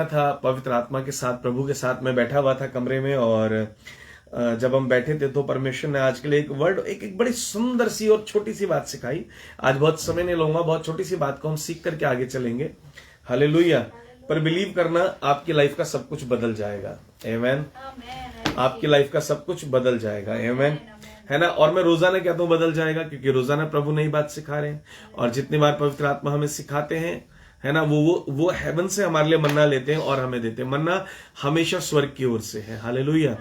था पवित्र आत्मा के साथ, प्रभु के साथ मैं बैठा हुआ था कमरे में, और जब हम बैठे थे तो परमेश्वर ने आज के लिए एक वर्ड, एक बड़ी सुंदर सी और छोटी सी बात सिखाई। आज बहुत समय नहीं लूंगा, बहुत छोटी सी बात को हम सीख करके आगे चलेंगे। हालेलुया। पर बिलीव करना, आपकी लाइफ का सब कुछ बदल जाएगा। आमेन। आपकी लाइफ का सब कुछ बदल जाएगा। आमेन, है ना। और मैं रोजाना कहता हूं बदल जाएगा, क्योंकि रोजाना प्रभु नई बात सिखा रहे हैं, और जितनी बार पवित्र आत्मा हमें सिखाते हैं, है ना, वो हेवन से हमारे लिए मन्ना लेते हैं और हमें देते हैं। मन्ना हमेशा स्वर्ग की ओर से है। हालेलुया,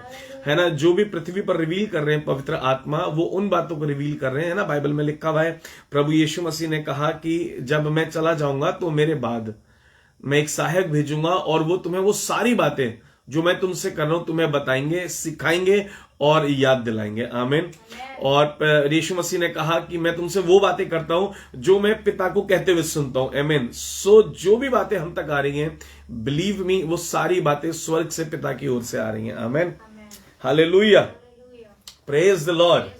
है ना। जो भी पृथ्वी पर रिवील कर रहे हैं पवित्र आत्मा, वो उन बातों को रिवील कर रहे हैं, ना। बाइबल में लिखा हुआ है, प्रभु यीशु मसीह ने कहा कि जब मैं चला जाऊंगा तो मेरे बाद मैं एक सहायक भेजूंगा, और वो तुम्हें वो सारी बातें जो मैं तुमसे कर रहा हूं तुम्हें बताएंगे, सिखाएंगे और याद दिलाएंगे। आमीन। और यीशु मसीह ने कहा कि मैं तुमसे वो बातें करता हूं जो मैं पिता को कहते हुए सुनता हूं। आमीन। सो जो भी बातें हम तक आ रही हैं, बिलीव मी, वो सारी बातें स्वर्ग से पिता की ओर से आ रही हैं। आमीन। Hallelujah, praise the lord.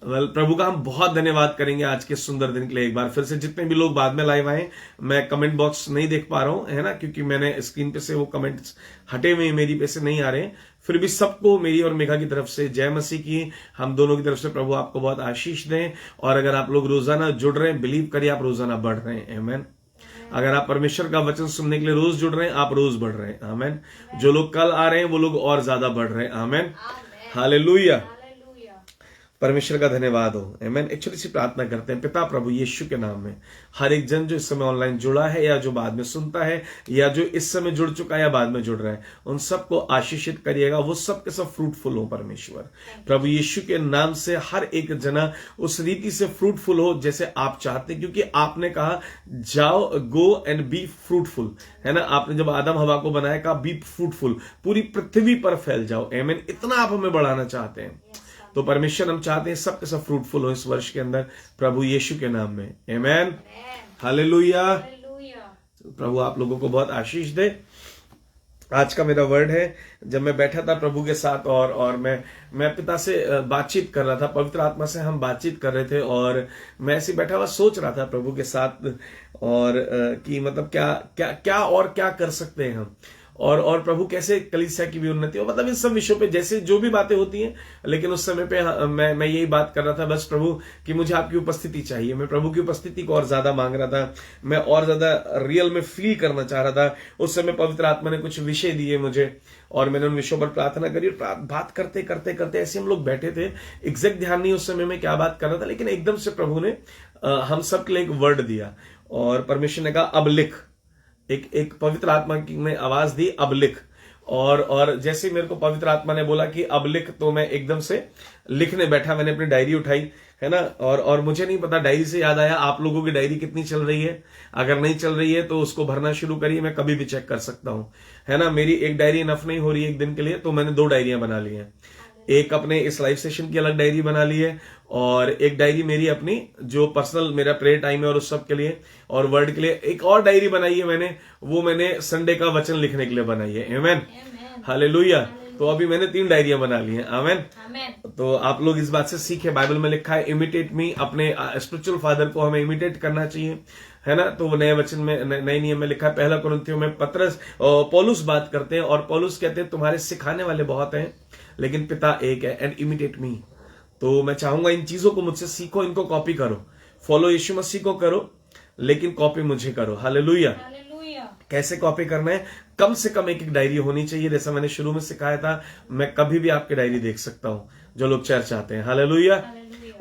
प्रभु का हम बहुत धन्यवाद करेंगे आज के सुंदर दिन के लिए। एक बार फिर से जितने भी लोग बाद में लाइव आए, मैं कमेंट बॉक्स नहीं देख पा रहा हूं, है ना, क्योंकि मैंने स्क्रीन पे से वो कमेंट्स हटे हुए, मेरी पे से नहीं आ रहे। फिर भी सबको मेरी और मेघा की तरफ से जय मसीह की, हम दोनों की तरफ से प्रभु आपको बहुत आशीष दें। और अगर आप लोग रोजाना जुड़ रहे हैं, बिलीव करिए आप रोजाना बढ़ रहे हैं। आमीन। अगर आप परमेश्वर का वचन सुनने के लिए रोज जुड़ रहे हैं, आप रोज बढ़ रहे हैं। आमीन। जो लोग कल आ रहे हैं वो लोग और ज्यादा बढ़ रहे हैं। आमीन। हालेलुया, परमेश्वर का धन्यवाद हो। आमीन। एक छोटी सी प्रार्थना करते हैं। पिता प्रभु यीशु के नाम में, हर एक जन जो इस समय ऑनलाइन जुड़ा है, या जो बाद में सुनता है, या जो इस समय जुड़ चुका है या बाद में जुड़ रहा है, उन सबको आशीषित करिएगा। वो सब के सब फ्रूटफुल हो परमेश्वर। प्रभु यीशु के नाम से हर एक जना उस रीति से फ्रूटफुल हो जैसे आप चाहते हैं, क्योंकि आपने कहा जाओ, गो एंड बी फ्रूटफुल, है ना। आपने जब आदम हवा को बनाया, कहा बी फ्रूटफुल, पूरी पृथ्वी पर फैल जाओ। आमीन। इतना आप हमें बढ़ाना चाहते हैं, तो परमेश्वर हम चाहते हैं सब के सब फ्रूटफुल हो इस वर्ष के अंदर, प्रभु यीशु के नाम में। आमेन। हालेलुया। प्रभु आप लोगों को बहुत आशीष दे। आज का मेरा वर्ड है, जब मैं बैठा था प्रभु के साथ, और मैं पिता से बातचीत कर रहा था, पवित्र आत्मा से हम बातचीत कर रहे थे, और मैं ऐसे बैठा हुआ सोच रहा था प्रभु के साथ, और कि मतलब क्या और क्या कर सकते हैं हम, और प्रभु कैसे कलीसिया की भी उन्नति हो, मतलब इन सब विषयों पे जैसे जो भी बातें होती हैं। लेकिन उस समय पे मैं यही बात कर रहा था, बस प्रभु कि मुझे आपकी उपस्थिति चाहिए। मैं प्रभु की उपस्थिति को और ज्यादा मांग रहा था, मैं और ज्यादा रियल में फील करना चाह रहा था। उस समय पवित्र आत्मा ने कुछ विषय दिए मुझे, और मैंने उन विषयों पर प्रार्थना करी। बात करते करते करते ऐसे हम लोग बैठे थे, एग्जैक्ट ध्यान नहीं उस समय में क्या बात कर रहा था, लेकिन एकदम से प्रभु ने हम सबके लिए एक वर्ड दिया, और परमेश्वर ने कहा अब लिख। एक पवित्र आत्मा की ने आवाज दी, अब लिख। और जैसे मेरे को पवित्र आत्मा ने बोला कि अब लिख, तो मैं एकदम से लिखने बैठा। मैंने अपनी डायरी उठाई, है ना, और मुझे नहीं पता, डायरी से याद आया आप लोगों की डायरी कितनी चल रही है। अगर नहीं चल रही है तो उसको भरना शुरू करिए, मैं कभी भी चेक कर सकता हूं, है ना। मेरी एक डायरी इनफ नहीं हो रही है एक दिन के लिए, तो मैंने 2 डायरियां बना ली हैं। एक अपने इस लाइव सेशन की अलग डायरी बना ली है, और एक डायरी मेरी अपनी जो पर्सनल मेरा प्रेयर टाइम है और उस सब के लिए और वर्ड के लिए एक और डायरी बनाई है मैंने, वो मैंने संडे का वचन लिखने के लिए बनाई है। आमेन। हालेलुया। तो अभी मैंने 3 डायरियां बना ली हैं। आमेन। तो आप लोग इस बात से सीखे, बाइबल में लिखा है इमिटेट मी, अपने स्पिरिचुअल फादर को हमें इमिटेट करना चाहिए, है ना। तो वो नए वचन में, नए नियम में लिखा है, 1 कुरिन्थियों में पौलुस बात करते हैं, और पौलुस कहते हैं तुम्हारे सिखाने वाले बहुत हैं लेकिन पिता एक है, एंड इमिटेट मी। तो मैं चाहूंगा इन चीजों को मुझसे सीखो, इनको कॉपी करो, फॉलो यीशु मसीह को करो, लेकिन कॉपी मुझे करो। हालेलुया। कैसे कॉपी करना है? कम से कम एक डायरी होनी चाहिए, जैसा मैंने शुरू में सिखाया था। मैं कभी भी आपकी डायरी देख सकता हूं, जो लोग चर्च आते हैं। हालेलुया।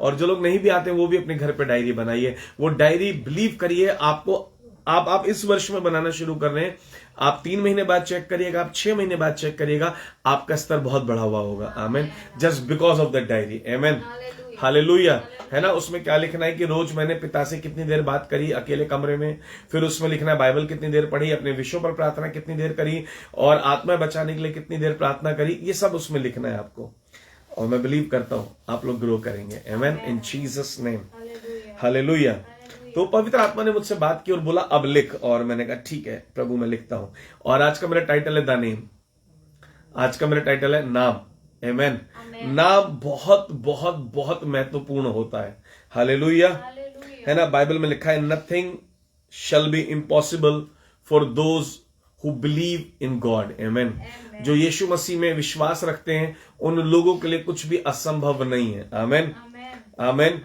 और जो लोग नहीं भी आते हैं, वो भी अपने घर पे डायरी बनाइए। वो डायरी बिलीव करिए आपको, आप इस वर्ष में बनाना शुरू कर रहे हैं, आप 3 महीने बाद चेक करिएगा, आप 6 महीने बाद चेक करिएगा, आपका स्तर बहुत बढ़ा हुआ होगा। आमीन। Just because of that diary. आमीन। हालेलुया। है ना। उसमें क्या लिखना है कि रोज मैंने पिता से कितनी देर बात करी अकेले कमरे में, फिर उसमें लिखना है बाइबल कितनी देर पढ़ी, अपने विषयों पर प्रार्थना कितनी देर करी, और आत्मा बचाने के लिए कितनी देर प्रार्थना करी। ये सब उसमें लिखना है आपको, और मैं बिलीव करता हूं आप लोग ग्रो करेंगे। आमीन। इन जीसस नेम। हालेलुया। तो पवित्र आत्मा ने मुझसे बात की और बोला अब लिख, और मैंने कहा ठीक है प्रभु मैं लिखता हूं। और आज का मेरा टाइटल है द नेम। आज का मेरा टाइटल है नाम। आमेन। नाम बहुत बहुत बहुत महत्वपूर्ण होता है। हालेलुया। है ना। बाइबल में लिखा है nothing shall be impossible for those who believe in God. Amen. जो यीशु मसीह में विश्वास रखते हैं उन लोगों के लिए कुछ भी असंभव नहीं है। आमेन, आमेन।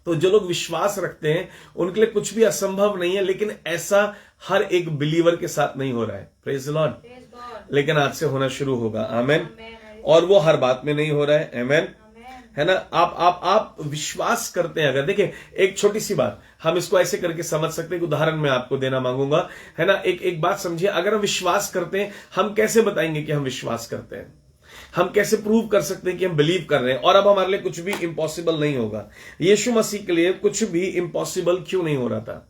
तो जो लोग विश्वास रखते हैं उनके लिए कुछ भी असंभव नहीं है, लेकिन ऐसा हर एक बिलीवर के साथ नहीं हो रहा है। Praise the Lord. लेकिन आज से होना शुरू होगा। आमेन। और वो हर बात में नहीं हो रहा है। आमेन, है ना। आप विश्वास करते हैं। अगर देखिए एक छोटी सी बात हम इसको ऐसे करके समझ सकते हैं, उदाहरण मैं आपको देना मांगूंगा, है ना। एक बात समझिए, अगर हम विश्वास करते हैं, हम कैसे बताएंगे कि हम विश्वास करते हैं? हम कैसे प्रूव कर सकते हैं कि हम बिलीव कर रहे हैं? और अब हमारे लिए कुछ भी इम्पॉसिबल नहीं होगा। यीशु मसीह के लिए कुछ भी इम्पॉसिबल क्यों नहीं हो रहा था,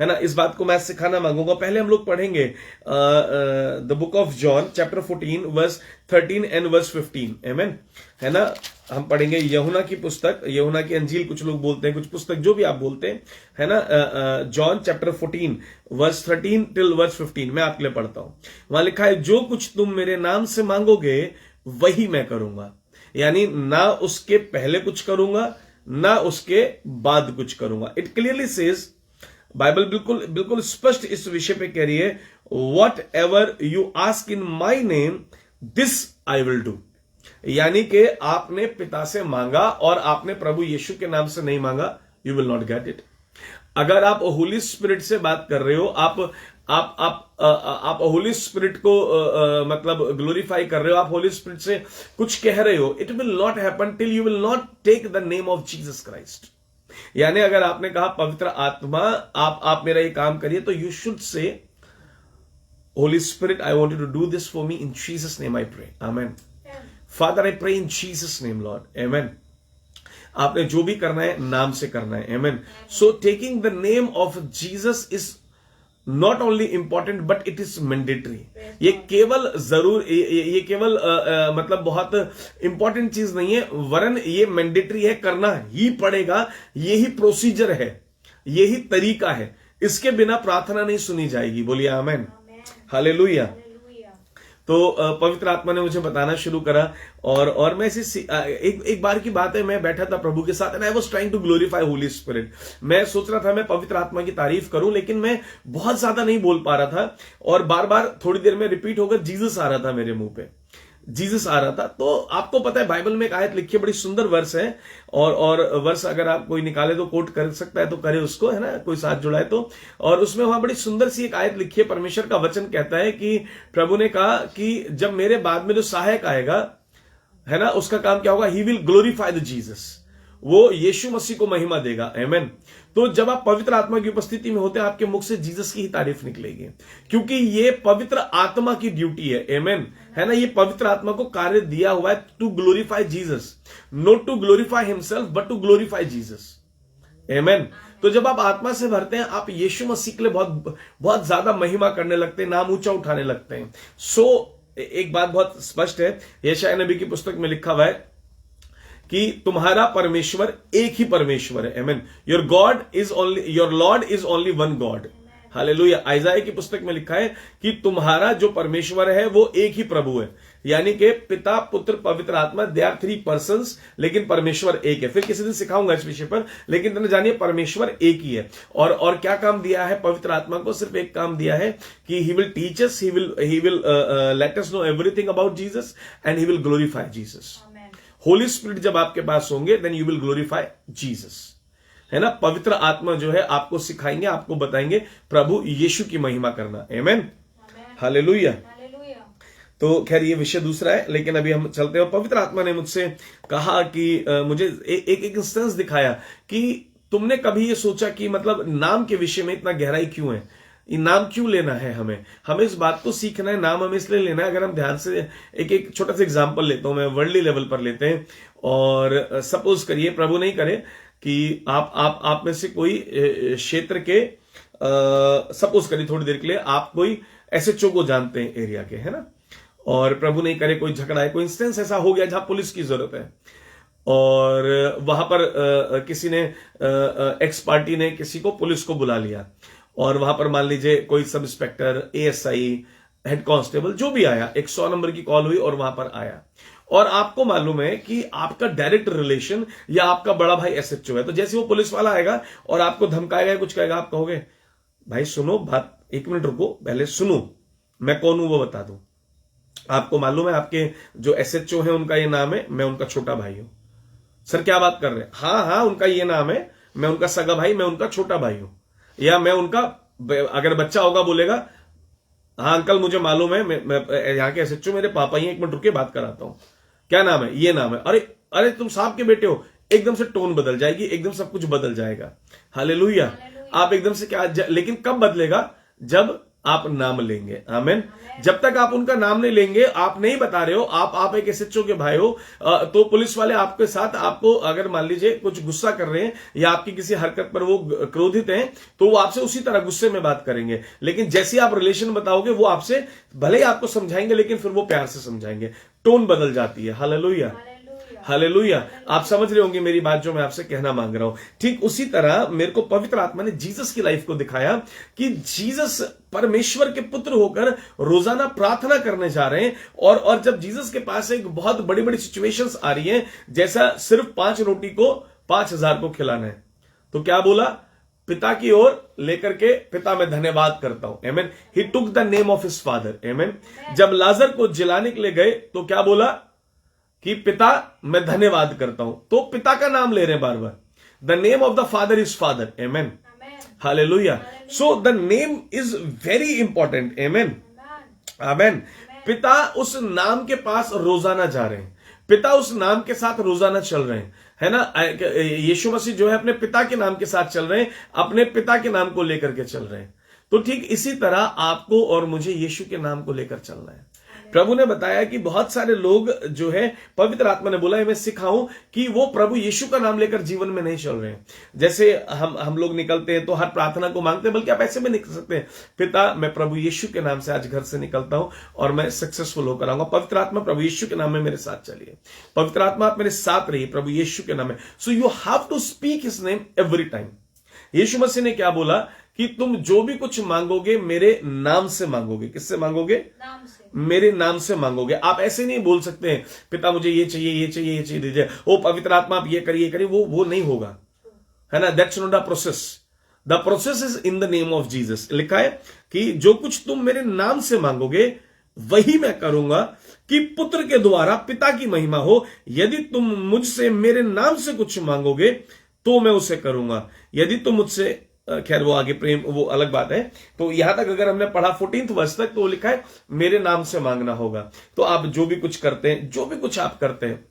है ना। इस बात को मैं सिखाना मांगूंगा। पहले हम लोग पढ़ेंगे the book of John chapter 14 verse 13 and verse 15। Amen, है ना। हम पढ़ेंगे यूहन्ना की पुस्तक, यूहन्ना की अंजील कुछ लोग बोलते हैं, कुछ पुस्तक जो भी आप बोलते हैं, है ना। John chapter 14 verse 13 till verse 15 मैं आपके लिए पढ़ता हूं। वहां लिखा है, जो कुछ तुम मेरे नाम से मांगोगे वही मैं करूंगा। यानी ना उसके पहले कुछ करूंगा, ना उसके बाद कुछ करूंगा। इट क्लियरली सेज, बाइबल बिल्कुल बिल्कुल स्पष्ट इस विषय पे कह रही है, what ever you ask in my name this I will do. यानी कि आपने पिता से मांगा और आपने प्रभु यीशु के नाम से नहीं मांगा, you will not get it. अगर आप होली स्पिरिट से बात कर रहे हो, आप होली स्पिरिट को मतलब ग्लोरीफाई कर रहे हो, आप होली स्पिरिट से कुछ कह रहे हो, it will not happen till you will not take the name of Jesus Christ. यानी अगर आपने कहा पवित्र आत्मा आप मेरा ये काम करिए, तो you should say Holy Spirit I want you to do this for me in Jesus name I pray. Amen. Father I pray in Jesus name Lord. Amen. आपने जो भी करना है नाम से करना है। Amen. So taking the name of Jesus is not only important but it is mandatory. ये केवल जरूर ये केवल मतलब बहुत इंपॉर्टेंट चीज नहीं है, वरन ये मैंडेटरी है, करना ही पड़ेगा। यही प्रोसीजर है, यही तरीका है। इसके बिना प्रार्थना नहीं सुनी जाएगी। बोलिए आमेन, हालेलुया। तो पवित्र आत्मा ने मुझे बताना शुरू करा और मैं इसी एक बार की बात है, मैं बैठा था प्रभु के साथ and I was trying to glorify Holy Spirit. मैं सोच रहा था मैं पवित्र आत्मा की तारीफ करूं, लेकिन मैं बहुत ज्यादा नहीं बोल पा रहा था और बार बार थोड़ी देर में रिपीट होकर जीसस आ रहा था मेरे मुंह पे, जीसस आ रहा था। तो आपको पता है बाइबल में एक आयत लिखी है, बड़ी सुंदर वर्स है और वर्स अगर आप कोई निकाले तो कोट कर सकता है तो करे उसको, है ना, कोई साथ जुड़ाए तो। और उसमें वहां बड़ी सुंदर सी एक आयत लिखी है, परमेश्वर का वचन कहता है कि प्रभु ने कहा कि जब मेरे बाद में जो सहायक आएगा, है ना, उसका काम क्या होगा, ही विल ग्लोरीफाई द जीसस। वो यीशु मसीह को महिमा देगा। आमेन। तो जब आप पवित्र आत्मा की उपस्थिति में होते हैं, आपके मुख से जीसस की ही तारीफ निकलेगी, क्योंकि ये पवित्र आत्मा की ड्यूटी है। आमेन, है ना। ये पवित्र आत्मा को कार्य दिया हुआ है to glorify Jesus, not to glorify himself but to glorify Jesus. Amen. तो जब आप आत्मा से भरते हैं, आप यीशु मसीह के लिए बहुत बहुत ज्यादा महिमा करने लगते हैं, नाम ऊंचा उठाने लगते हैं। एक बात बहुत स्पष्ट है, यशायाह नबी की पुस्तक में लिखा हुआ है कि तुम्हारा परमेश्वर एक ही परमेश्वर है। Amen. Your God is only, your Lord is only one God. Hallelujah. Isaiah की पुस्तक में लिखा है कि तुम्हारा जो परमेश्वर है वो एक ही प्रभु है। यानी कि पिता, पुत्र, पवित्र आत्मा, दे आर 3 पर्सन्स, लेकिन परमेश्वर एक है। फिर किसी दिन सिखाऊंगा इस विषय पर, लेकिन तुमने जानिए परमेश्वर एक ही है। और क्या काम दिया है पवित्र आत्मा को? सिर्फ एक काम दिया है कि he will teach us, he will let us know everything about Jesus and he will glorify Jesus. Holy Spirit जब आपके पास होंगे then you will glorify Jesus, है ना। पवित्र आत्मा जो है आपको सिखाएंगे, आपको बताएंगे प्रभु यीशु की महिमा करना। आमेन, हालेलुया। तो खैर ये विषय दूसरा है, लेकिन अभी हम चलते हैं। पवित्र आत्मा ने मुझसे कहा कि मुझे एक इंस्टेंस दिखाया कि तुमने कभी ये सोचा कि मतलब नाम के विषय में इतना गहराई क्यों है, ये नाम क्यों लेना है? हमें इस बात को सीखना है, नाम हमें इसलिए लेना है। अगर हम ध्यान से एक छोटा सा एग्जांपल लेता हूं मैं, वर्ल्डली लेवल पर लेते हैं। और सपोज करिए, प्रभु नहीं करे, कि आप में से कोई क्षेत्र के सपोज करिए थोड़ी देर के लिए आप कोई एसएचओ को जानते हैं एरिया के, है ना। और प्रभु नहीं करे कोई झगड़ा है, कोई इंस्टेंस ऐसा हो गया जहां पुलिस की जरूरत है और वहां पर किसी ने एक्स पार्टी ने किसी को पुलिस को बुला लिया और वहां पर मान लीजिए कोई sub inspector, ASI, head constable जो भी आया, 100 नंबर की कॉल हुई और वहां पर आया और आपको मालूम है कि आपका डायरेक्ट रिलेशन या आपका बड़ा भाई एसएचओ है। तो जैसे वो पुलिस वाला आएगा और आपको धमकाएगा, कुछ कहेगा, आप कहोगे भाई सुनो बात, 1 मिनट रुको, पहले सुनो, मैं कौन हूं वो बता दूं। आपको मालूम है आपके जो एसएचओ है उनका ये नाम है, मैं उनका छोटा भाई हूं। सर क्या बात कर रहे हैं? हाँ हाँ, उनका ये नाम है, मैं उनका सगा भाई, मैं उनका छोटा भाई हूं। या मैं उनका, अगर बच्चा होगा बोलेगा हाँ अंकल मुझे मालूम है, मैं यहाँ के एसएचओ मेरे पापा ही, 1 मिनट रुके बात कराता हूं। क्या नाम है? ये नाम है। अरे अरे तुम साहब के बेटे हो। एकदम से टोन बदल जाएगी, एकदम सब कुछ बदल जाएगा। हालेलुया। आप एकदम से क्या, लेकिन कब बदलेगा? जब आप नाम लेंगे। आमीन। जब तक आप उनका नाम नहीं लेंगे, आप नहीं बता रहे हो, आप एक एसएचओ के भाई हो, तो पुलिस वाले आपके साथ, आपको अगर मान लीजिए कुछ गुस्सा कर रहे हैं या आपकी किसी हरकत पर वो क्रोधित हैं, तो वो आपसे उसी तरह गुस्से में बात करेंगे। लेकिन जैसे आप रिलेशन बताओगे, वो आपसे भले ही आपको समझाएंगे, लेकिन फिर वो प्यार से समझाएंगे। टोन बदल जाती है। Hallelujah, hallelujah. आप समझ रहे होंगे मेरी बात जो मैं आपसे कहना मांग रहा हूं। ठीक उसी तरह मेरे को पवित्र आत्मा ने जीसस की लाइफ को दिखाया कि जीसस परमेश्वर के पुत्र होकर रोजाना प्रार्थना करने जा रहे हैं। और जब जीसस के पास एक बहुत बड़ी बड़ी सिचुएशंस आ रही हैं, जैसा सिर्फ 5 रोटी को 5000 को खिलाना है, तो क्या बोला? पिता की ओर लेकर के, पिता मैं धन्यवाद करता हूं। आमीन। He took the name of his father. आमीन। जब लाजर को जिलाने के लिए गए तो क्या बोला? कि पिता मैं धन्यवाद करता हूं। तो पिता का नाम ले रहे हैं बार बार। The name of the father is father. Amen. Hallelujah. So the name is very important. Amen, amen. पिता उस नाम के पास रोजाना जा रहे हैं, पिता उस नाम के साथ रोजाना चल रहे हैं, है ना। यीशु मसीह जो है अपने पिता के नाम के साथ चल रहे हैं, अपने पिता के नाम को लेकर के चल रहे हैं। तो ठीक इसी तरह आपको और मुझे यीशु के नाम को लेकर चलना है। प्रभु ने बताया कि बहुत सारे लोग जो है, पवित्र आत्मा ने बोला है मैं सिखाऊं कि वो प्रभु यीशु का नाम लेकर जीवन में नहीं चल रहे हैं। जैसे हम लोग निकलते हैं तो हर प्रार्थना को मांगते हैं, बल्कि आप ऐसे में निकल सकते हैं, पिता मैं प्रभु यीशु के नाम से आज घर से निकलता हूं और मैं सक्सेसफुल होकर आऊंगा। पवित्र आत्मा प्रभु यीशु के नाम में मेरे साथ चलिए, पवित्र आत्मा आप मेरे साथ रहिए प्रभु यीशु के नाम में। So you have to speak his name every time. यीशु मसीह ने क्या बोला कि तुम जो भी कुछ मांगोगे मेरे नाम से मांगोगे। किससे मांगोगे? नाम से। मेरे नाम से मांगोगे। आप ऐसे नहीं बोल सकते हैं पिता मुझे ये चाहिए, ये चाहिए, ये चाहिए दीजिए, ओ पवित्र आत्मा आप ये करिए, वो नहीं होगा, है ना। That's not the process. The process is in the name of Jesus. लिखा है कि जो कुछ तुम मेरे नाम से मांगोगे वही मैं करूंगा, कि पुत्र के द्वारा पिता की महिमा हो। यदि तुम मुझसे मेरे नाम से कुछ मांगोगे तो मैं उसे करूंगा। यदि तुम मुझसे, खैर वो आगे प्रेम वो अलग बात है। तो यहां तक अगर हमने पढ़ा 14th वर्ष तक, तो वो लिखा है मेरे नाम से मांगना होगा। तो आप जो भी कुछ करते हैं, जो भी कुछ आप करते हैं,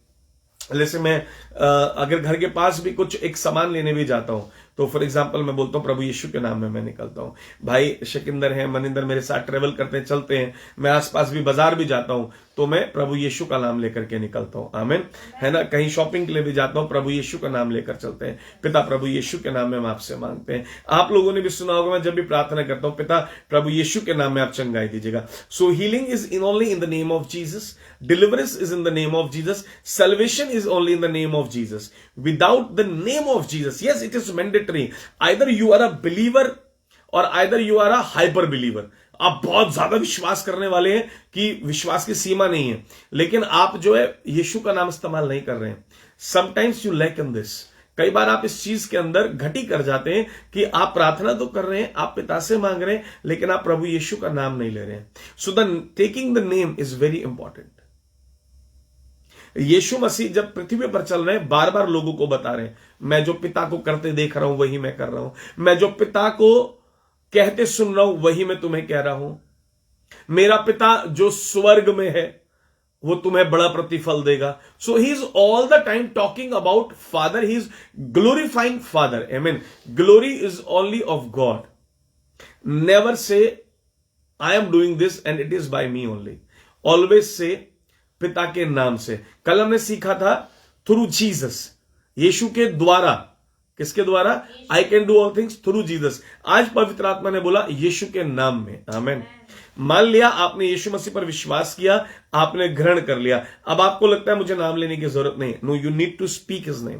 जैसे मैं अगर घर के पास भी कुछ एक सामान लेने भी जाता हूं, तो फॉर एग्जांपल मैं बोलता हूं प्रभु यीशु के नाम में मैं निकलता हूं। भाई शकिंदर है, मनिंदर मेरे साथ ट्रेवल करते हैं, चलते हैं, मैं आसपास भी बाजार भी जाता हूं तो मैं प्रभु यीशु का नाम लेकर के निकलता हूं। आमीन, है ना। कहीं शॉपिंग के लिए भी जाता हूं, प्रभु यीशु का नाम लेकर चलते हैं। पिता प्रभु यीशु के नाम में हम आपसे मांगते हैं। आप लोगों ने भी सुना होगा, मैं जब भी प्रार्थना करता हूं, पिता प्रभु यीशु के नाम में आप चंगाई दीजिएगा। सो healing is in only in the name of Jesus, deliverance is in the name of Jesus, salvation is only in the name of Jesus. Without the name of Jesus, yes, it is mandatory. Either you are a believer or either you are a hyper believer. आप बहुत ज्यादा विश्वास करने वाले हैं कि विश्वास की सीमा नहीं है, लेकिन आप जो है यीशु का नाम इस्तेमाल नहीं कर रहे हैं। Sometimes you lack in this. कई बार आप इस चीज के अंदर घटी कर जाते हैं कि आप प्रार्थना तो कर रहे हैं, आप पिता से मांग रहे हैं, लेकिन आप प्रभु यीशु का नाम नहीं ले रहे हैं। So the taking the name is very important. यीशु मसीह जब पृथ्वी पर चल रहे हैं, बार बार लोगों को बता रहे हैं मैं जो पिता को करते देख रहा हूं वही मैं कर रहा हूं, मैं जो पिता को कहते सुन रहा हूं वही मैं तुम्हें कह रहा हूं। मेरा पिता जो स्वर्ग में है वो तुम्हें बड़ा प्रतिफल देगा। So he is all the time talking about father, he is glorifying father. I mean glory is only of God. Never say I am doing this and it is by me only. Always say पिता के नाम से। कल हमने सीखा था through Jesus, यीशु के द्वारा। किसके द्वारा? I can do all things through Jesus. आज पवित्र आत्मा ने बोला यीशु के नाम में। आमीन। मान लिया आपने यीशु मसीह पर विश्वास किया, आपने ग्रहण कर लिया, अब आपको लगता है मुझे नाम लेने की जरूरत नहीं। No, you need to speak his name.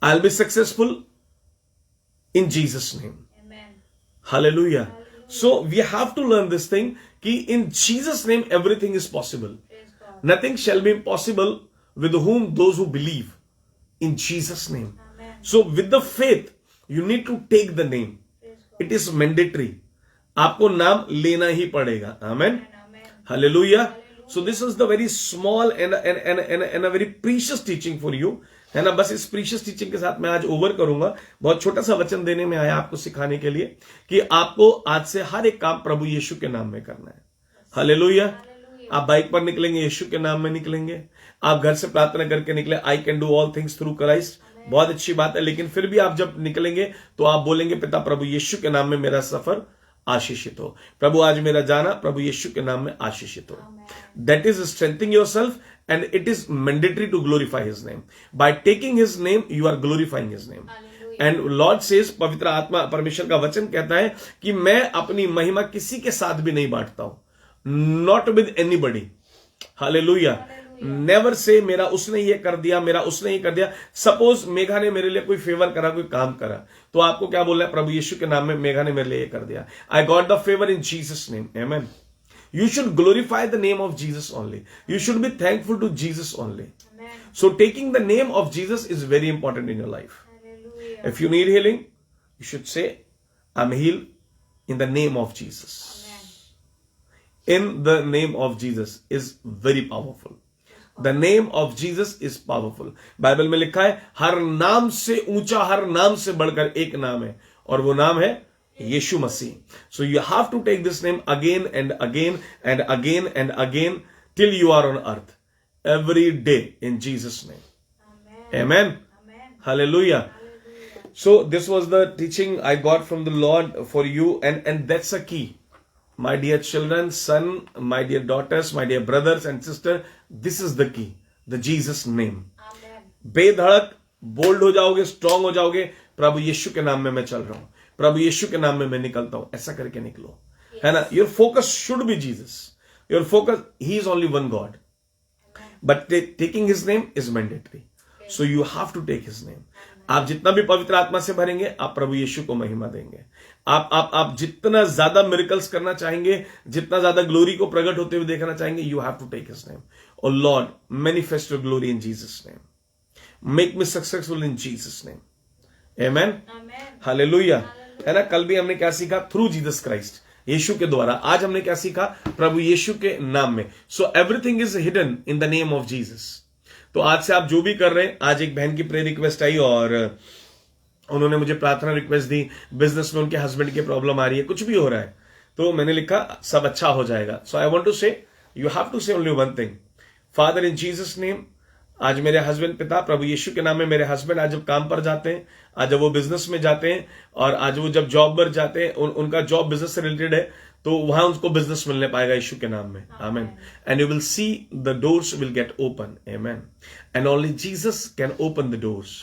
I will be successful in Jesus name. Hallelujah. So we have to learn this thing कि in Jesus' name everything is possible. Nothing shall be impossible with whom those who believe in Jesus' name. Amen. So with the faith, you need to take the name. It is mandatory. आपको नाम लेना ही पड़ेगा। Amen, hallelujah. So this is the very small and a very precious teaching for you, है ना। बस इस precious teaching के साथ मैं आज ओवर करूंगा। बहुत छोटा सा वचन देने में आया आपको सिखाने के लिए कि आपको आज से हर एक काम प्रभु यीशु के नाम में करना है। हालेलुया। आप बाइक पर निकलेंगे, यीशु के नाम में निकलेंगे। आप घर से प्रार्थना करके निकले, I can do all things through Christ, बहुत अच्छी बात है। लेकिन फिर भी आप जब निकलेंगे तो आप बोलेंगे, पिता प्रभु यीशु के नाम में मेरा सफर आशीषित हो। प्रभु आज मेरा जाना प्रभु यीशु के नाम में आशीषित हो। That is strengthening yourself and it is mandatory to glorify his name. By taking his name you are glorifying his name. And Lord says, पवित्र आत्मा परमेश्वर का वचन कहता है कि मैं अपनी महिमा किसी के साथ भी नहीं बांटता हूं, not with anybody. Hallelujah. Never say मेरा उसने ये कर दिया, मेरा उसने ये कर दिया। सपोज मेघा ने मेरे लिए कोई फेवर करा, कोई काम करा, तो आपको क्या बोलना है? प्रभु यीशु के नाम में मेघा ने मेरे लिए ये कर दिया। I got the favour in Jesus name, amen. You should glorify the name of Jesus only. You should be thankful to Jesus only. Amen. So taking the name of Jesus is very important in your life. Hallelujah. If you need healing, you should say, I'm healed in the name of Jesus. Amen. In the name of Jesus is very powerful. The name of Jesus is powerful. Bible में लिखा है, हर नाम से ऊंचा, हर नाम से बढ़कर एक नाम है, और वो नाम है यीशु मसीह। So you have to take this name again and again and again and again till you are on earth every day in Jesus name. Amen. Amen. Hallelujah. So this was the teaching I got from the Lord for you, and that's a key. My dear children, son, my dear daughters, my dear brothers and sisters, this is the key, the Jesus name. Amen. बेधड़क bold हो जाओगे, strong हो जाओगे, प्रभु यीशु के नाम में मैं चल रहा हूं, प्रभु यीशु के नाम में मैं निकलता हूं, ऐसा करके निकलो, है ना। Your focus should be Jesus, your focus, he is only one God, but taking his name is mandatory, so you have to take his name. आप जितना भी पवित्र आत्मा से भरेंगे, आप प्रभु यीशु को महिमा देंगे। आप जितना ज्यादा मिरेकल्स करना चाहेंगे, जितना ज्यादा ग्लोरी को प्रकट होते हुए देखना चाहेंगे, you have to take his name. O Lord, manifest your glory in Jesus name, make me successful in Jesus name, amen, hallelujah, है ना। कल भी हमने क्या सीखा? थ्रू जीसस क्राइस्ट, यीशु के द्वारा। आज हमने क्या सीखा? प्रभु यीशु के नाम में। So everything is hidden in the name of Jesus. तो आज से आप जो भी कर रहे हैं, आज एक बहन की प्रेयर रिक्वेस्ट आई और उन्होंने मुझे प्रार्थना रिक्वेस्ट दी, बिजनेस में उनके हस्बैंड की प्रॉब्लम आ रही है, कुछ भी हो रहा है, तो मैंने लिखा सब अच्छा हो जाएगा। सो आई वांट टू से, यू हैव टू से only one thing, father in Jesus name, आज मेरे हस्बैंड, पिता प्रभु यीशु के नाम में मेरे हस्बैंड आज जब काम पर जाते हैं, आज जब वो बिजनेस में जाते हैं, और आज वो जब जॉब पर जाते हैं, उनका जॉब बिजनेस से रिलेटेड है, तो वहां उनको बिजनेस मिलने पाएगा यीशु के नाम में, amen. And you will see the doors will get open, amen. And only Jesus can open the doors,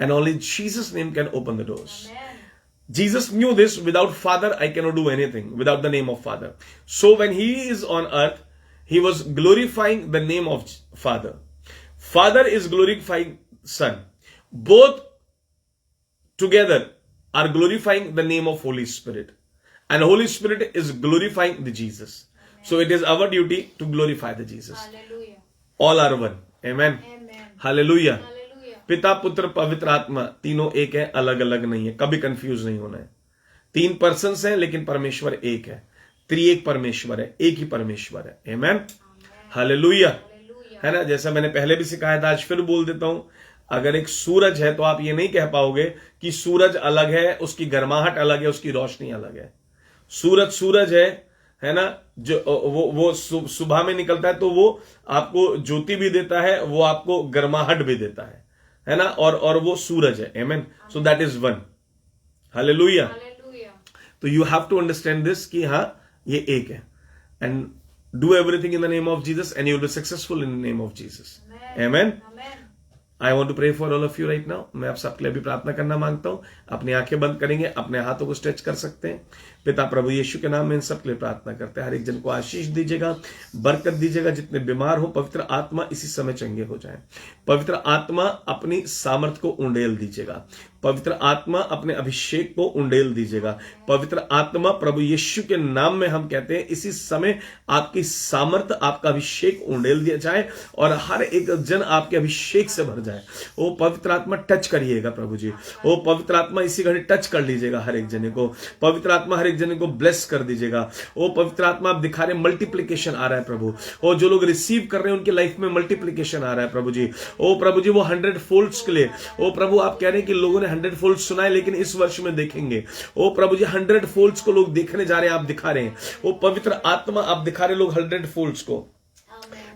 and only Jesus name can open the doors. Jesus knew this, without Father I cannot do anything, without the name of Father. So when he is on earth, he was glorifying the name of Father. Father is glorifying Son. Both together are glorifying the name of Holy Spirit. And Holy Spirit is glorifying the Jesus. Amen. So it is our duty to glorify the Jesus. Hallelujah. All are one. Amen. Amen. Hallelujah. पिता, पुत्र, पवित्र आत्मा, तीनों एक है, अलग अलग नहीं है। कभी कंफ्यूज नहीं होना है। तीन पर्सन्स हैं, लेकिन परमेश्वर एक है, त्रिएक परमेश्वर है, एक ही परमेश्वर है। आमेन, हालेलुया, है ना। जैसा मैंने पहले भी सिखाया था, आज फिर बोल देता हूं, अगर एक सूरज है तो आप ये नहीं कह पाओगे कि सूरज अलग है, उसकी गर्माहट अलग है, उसकी रोशनी अलग है। सूरज सूरज है ना, जो वो सुबह में निकलता है तो वो आपको ज्योति भी देता है, वो आपको गर्माहट भी देता है ना, और वो सूरज है, amen. So that is one, hallelujah. तो you have to understand this कि हाँ ये एक है, and do everything in the name of Jesus and you will be successful in the name of Jesus, amen. I want to pray for all of you right now. मैं आप सबके लिए भी प्रार्थना करना मांगता हूं। अपनी आंखें बंद करेंगे, अपने हाथों को स्ट्रेच कर सकते हैं। पिता प्रभु यीशु के नाम में इन सबके लिए प्रार्थना करते हैं। हर एक जन को आशीष दीजिएगा, बरकत दीजिएगा। जितने बीमार हो, पवित्र आत्मा इसी समय चंगे हो जाए। पवित्र आत्मा अपनी सामर्थ को उंडेल दीजिएगा। पवित्र आत्मा अपने अभिषेक को उंडेल दीजिएगा। पवित्र आत्मा प्रभु यीशु के नाम में हम कहते हैं इसी समय आपकी सामर्थ, आपका अभिषेक उंडेल दिया जाए और हर एक जन आपके अभिषेक से भर जाए। ओ पवित्र आत्मा टच करिएगा प्रभु जी। ओ पवित्र आत्मा इसी घड़ी टच कर लीजिएगा हर एक जने को। पवित्र आत्मा हर एक जने को ब्लेस कर दीजिएगा। ओ पवित्र आत्मा आप दिखा रहे मल्टीप्लिकेशन आ रहा है प्रभु। ओ जो लोग रिसीव कर रहे हैं उनकी लाइफ में मल्टीप्लिकेशन आ रहा है प्रभु जी। ओ प्रभु जी वो 100 फोल्ड्स के लिए, ओ प्रभु आप कह रहे हैं कि लोगों ने 100 फोल्ड्स सुना है लेकिन इस वर्ष में देखेंगे। ओ प्रभु जी 100 फोल्ड्स को लोग देखने जा रहे हैं, आप दिखा रहे हैं। ओ पवित्र आत्मा आप दिखा रहे लोग 100 फोल्ड्स को,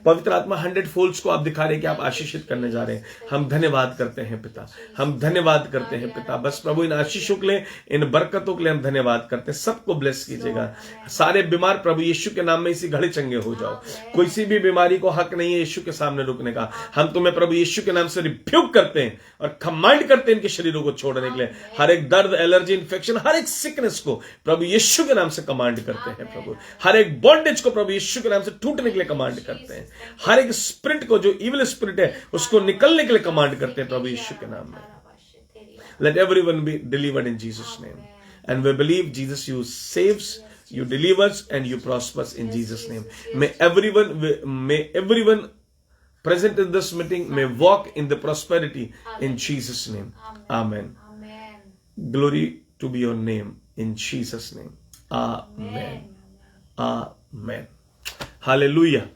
पवित्र आत्मा 100 फोल्ड्स को आप दिखा रहे हैं कि आप आशीषित करने जा रहे हैं। हम धन्यवाद करते हैं पिता, हम धन्यवाद करते हैं पिता। बस प्रभु इन आशीषों के लिए, इन बरकतों के लिए हम धन्यवाद करते हैं। सबको ब्लेस कीजिएगा। सारे बीमार प्रभु यीशु के नाम में इसी घड़ी चंगे हो जाओ। कोई सी भी बीमारी को हक नहीं है यीशु के सामने रुकने का। हम तुम्हें प्रभु यीशु के नाम से रिब्यूक करते हैं और कमांड करते हैं इनके शरीरों को छोड़ने के लिए। हर एक दर्द, एलर्जी, इंफेक्शन, हर एक सिकनेस को प्रभु यीशु के नाम से कमांड करते हैं प्रभु। हर एक बॉन्डेज को प्रभु यीशु के नाम से टूटने के लिए कमांड करते हैं। हर एक स्पिरिट को, जो इविल स्पिरिट है, उसको निकलने के लिए कमांड करते हैं प्रभु यीशु के नाम में। Let everyone be delivered in Jesus name and we believe Jesus you saves, you delivers and you prospers in Jesus name. May everyone present in this meeting may walk in the prosperity in Jesus name. Amen. Glory to be your name in Jesus name. Amen. Amen. Hallelujah.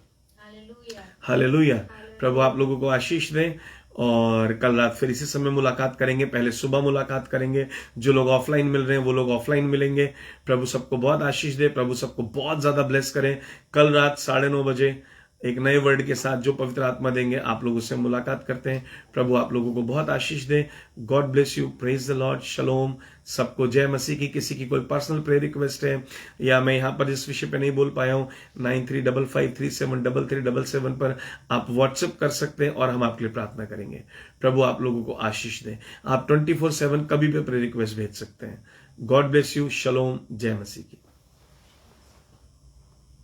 Hallelujah. प्रभु आप लोगों को आशीष दें और कल रात फिर इसी समय मुलाकात करेंगे। पहले सुबह मुलाकात करेंगे। जो लोग ऑफलाइन मिल रहे हैं वो लोग ऑफलाइन मिलेंगे। प्रभु सबको बहुत आशीष दे, प्रभु सबको बहुत ज्यादा ब्लेस करें। कल रात 9:30 बजे एक नए वर्ड के साथ जो पवित्र आत्मा देंगे आप लोगों से मुलाकात करते हैं। प्रभु आप लोगों को बहुत आशीष दे। God bless you. Praise the Lord. शलोम। सबको जय मसीह की। किसी की कोई पर्सनल प्रेयर रिक्वेस्ट है या मैं यहां पर इस विषय पे नहीं बोल पाया हूं, 9355373377 पर आप व्हाट्सएप कर सकते हैं और हम आपके लिए प्रार्थना करेंगे। प्रभु आप लोगों को आशीष दे। आप 24/7 कभी भी प्रेयर रिक्वेस्ट भेज सकते हैं। God bless you. शलोम। जय मसीह की।